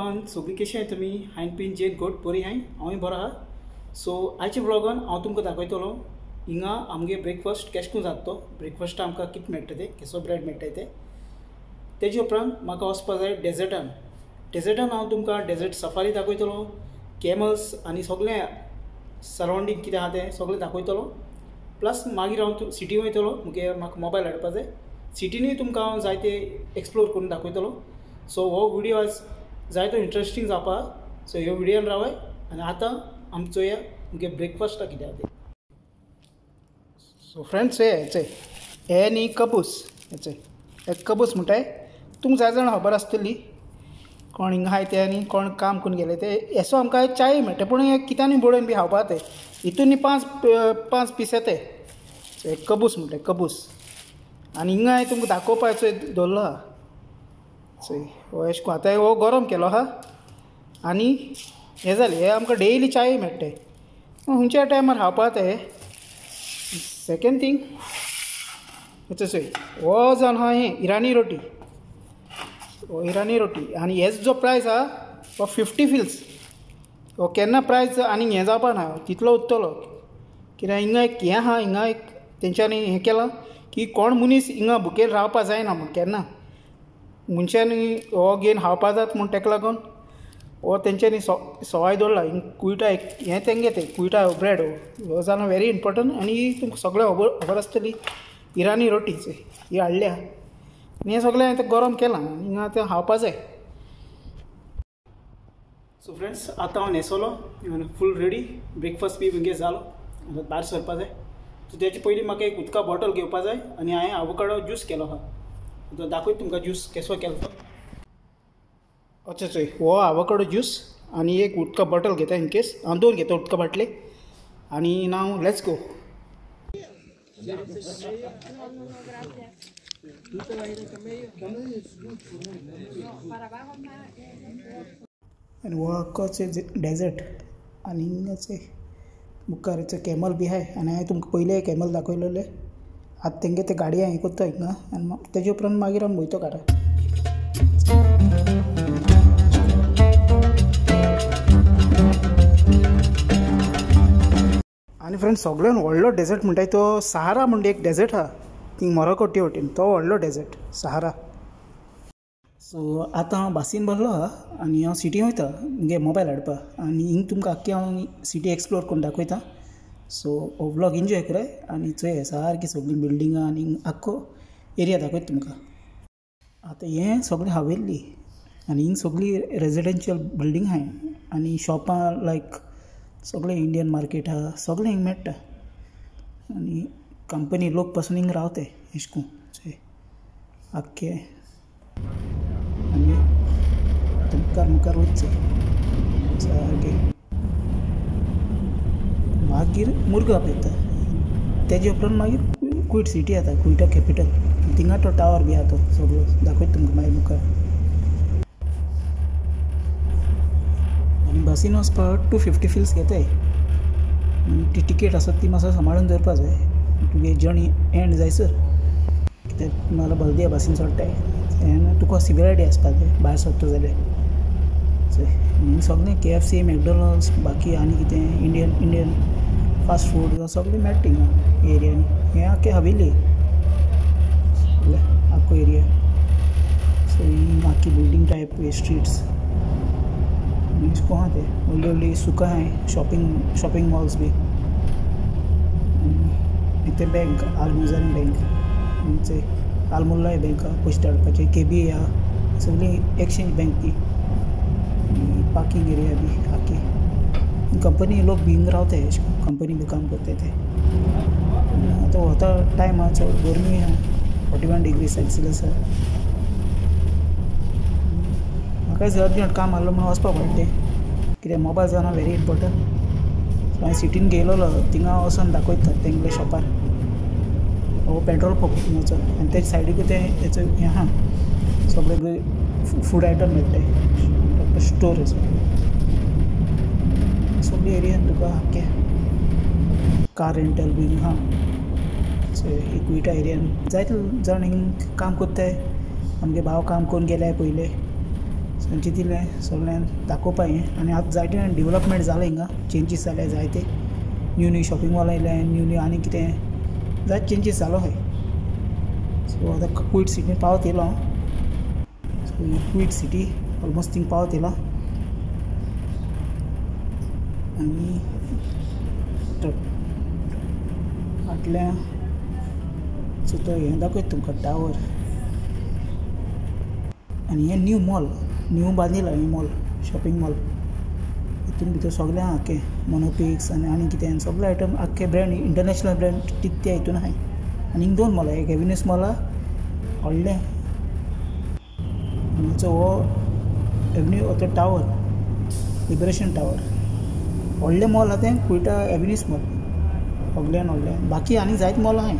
Everyone सगळीं कशी आहात तुमी हांवें बीन जे गुड बरी हाय हांवूय बरो आहा। सो आयच्या व्लॉगान हांव तुमकां दाखयतलो हिंगा आमगे ब्रेकफास्ट केश करून जाता तो ब्रेकफास्ट आमकां कितें मेळटा ते केसो ब्रेड मेळटा ते तेजे उपरांत म्हाका वचपा जाय डेजर्टान हांव तुमकां डेजर्ट सफारी दाखयतलो कॅमल्स आनी सगळें सरावंडींग कितें आहा तें सगळें दाखयतलो प्लस मागीर हांव सिटी वयतलो मुगे म्हाका मोबायल हाडपा जाय सिटीनूय तुमकां हांव जायते एक्सप्लोर करून दाखयतलो। सो हो व्हिडिओ आज जायतो इंट्रस्टींग जावपा सो ह्यो व्हिडिओन रावय आनी आतां आमी चोया मुगे ब्रेकफास्टाक कितें आहा तें। सो फ्रेंड्स हे न्ही कबूस हे कबूस म्हणटाय तुमकां जाय जाणां खबर आसतली कोण हिंगा आहाय ते आनी कोण काम करून गेले ते हेसो आमकां चाय मेळटा पूण हे कित्यानी बडोवन बी खावपा ते हितून न्ही पांच पीस येताय हे कबूस म्हणटाय कबूस आनी हिंगा हांवें तुमकां दाखोवपाचो दवरलो आहा चोय हो एश को आतां हो गरम केलो आहा आनी हे जालें हे आमकां डेली चाय मेळटाय खंयच्या टायमार खावपा ते। सेकेंड थिंग चोय हो जावन आहा हें इराणी रोटी हो इराणी रोटी आनी हेजो जो प्रायस आहा हो 50 फिल्स हो केन्ना प्रायस आनी हें जावपा ना तितलो उरतलो कित्याक हिंगा एक हें आहा हिंगा एक तेंच्यांनी हें केलां की कोण मनीस हिंगा भुकेन रावपा जायना म्हण केन्ना मनशांनी हो घेवन खावपा जाता म्हूण ताका लागून हो तेंच्यांनी सवाय दवरला कुयटा एक हें तेंगे तें कुयटा ब्रेड हो जावन वेरी इम्पोर्टंट आनी तुमकां सगळें खबर आसतली इराणी रोटीच ही हाडल्या आनी हें सगळें हांवें गरम केलां हिंगा तें खावपा जाय। सो फ्रेंड्स आतां हांव न्हेसलो फूल रेडी ब्रेकफास्ट बी म्हगे जालो आतां भायर सरपा जाय सो तेचे पयलीं म्हाका एक उदका बॉटल घेवपा जाय आनी हांवें आवोकाडो ज्यूस केलो आहा आतां दाखयता तुमकां ज्यूस केसो केलो तो अच्छा चोय हो आवोकाडो ज्यूस आनी एक उदका बॉटल घेता इन केस हांव दोन घेता उदका बाटले आनी नाव लेट्स गो। आनी हो आख्खोचे डेजर्ट आनी हिंगाचे मुखार कॅमल बी आहाय आनी हांवें तुमकां पयले कॅमल दाखयलेले आतां तेंगे ते गाडये हें करता हिंगा आनी तेजे उपरांत मागीर आमी वयतो घरा। आनी फ्रेंड्स सगळ्यान व्हडलो डेजर्ट म्हणटाय तो सहारा म्हणटा एक डेजर्ट आहा थिंग मोरोको टी वटेन तो व्हडलो डेजर्ट सहारा। सो आतां हांव बासीन बसलो आहा आनी हांव सिटी वयता मुगे मोबायल हाडपा आनी हिंग तुमकां आख्खी हांव सिटी एक्सप्लोर करून दाखयता। सो हो व्लॉग एन्जॉय कराय आनी चोय सारकी सगळीं बिल्डिंगां आनी आख्खो एरिया दाखयता तुमकां। आतां हें सगळें हावेल्ली आनी हिंग सगळीं रेजिडेन्शियल बिल्डींग आहाय आनी शॉपां लायक सगळें इंडियन मार्केट आहा सगळें हिंग मेळटा आनी कंपनी लोक पासून हिंग रावताय अशें करून चोय आख्खें आनी मुखार वचचें सारकें मागीर मुर्गांव येता तेजे उपरांत मागीर कुयट सिटी येता कुयटा कॅपिटल थिंगा तो टावर बी आहा तो सगळो दाखयता तुमकां मागीर मुखार आनी बसीन वचपाक 250 फिल्स घेताय ती टिकेट आसा ती मातसो सांबाळून दवरपा जाय तुगे जर्नी एंड जायसर कित्याक नाल्यार बल्दिया बसीन चडटाय तेन्ना तुका सिविलायटी आसपा जाय भायर सरता जाल्यार सगळें KFC मॅकडॉनल्ड्स बाकी आनी कितें इंडियन फास्ट फूड सगळें मेळटा हिंगा एरियांनी हें आख्खें हवेली आख्खो एरिया सो ही आख्खी बिल्डींग टायप स्ट्रीट्स अशें आहा ते व्हडली सुकां आहाय शॉपिंग मॉल्स बी इथे बँक आलमुजान बँक आलमुल्लाय बँक आहा पयशे धाडपाचे KBA आहा सगळी एक्सचेंज बँक ती पार्किंग एरिया बी आख्खी कंपनी लोक बी हिंग रावताय अशें करून कंपनी बी काम करताय ते आतां वता टायम आहा चड गरमी आहा 41 डिग्री सेल्सियस आहा म्हाका अर्जंट काम आसलो म्हणून वचपा पडलें कित्याक मोबायल जावन वेरी इम्पोर्टंट सो हांवें सिटीन गेलोलो थिंगा वचोन दाखयता तेंगल्या शॉपार हो पेट्रोल पंप थिंगाचो आनी तेजे सायडीकूच तें हेचो हें आहा सगळे फूड आयटम मेळटाय स्टोर सगळे एरियान तुका आख्खें कार रेंटल बी आहा सो इक्विटा एरियान जायते जाण हिंग काम कोत्ताय आमगे भाव काम करून गेल्याय पयले सांचे दिलें सगळ्यांक दाखोवपाक हें आनी आतां जायते डेवलपमेंट जालें हिंगा चेंजीस जाले जायते न्यू शॉपिंग मॉल आयले न्यू आनी कितें जायते चेंजीस जालो खंय सो आतां क्वीट सिटीन पावत येयलो हांव सो ही क्वीट सिटी ऑलमोस्ट थिंग पावत येयलो आनी फाटल्या सो तो हें दाखयता तुमकां टावर आनी हें न्यू बांदिला हें मॉल शॉपिंग मॉल हितून भितर सगळें आहा आख्खें मोनोपिक्स आनी कितें सगळे आयटम आख्खे ब्रँड इंटरनॅशनल ब्रँड त्या हितून आहाय आनी हिंग 2 मॉल आहाय एक एव्हेन्यूज मॉल आहा व्हडलें आनी हो एव्हेन्यू तो टावर लिबरेशन टावर व्हडलें मॉल आहा तें क्विटा एव्हेन्यूज मॉल सगळ्यान व्हडलें बाकी आनी जायत मॉल आहाय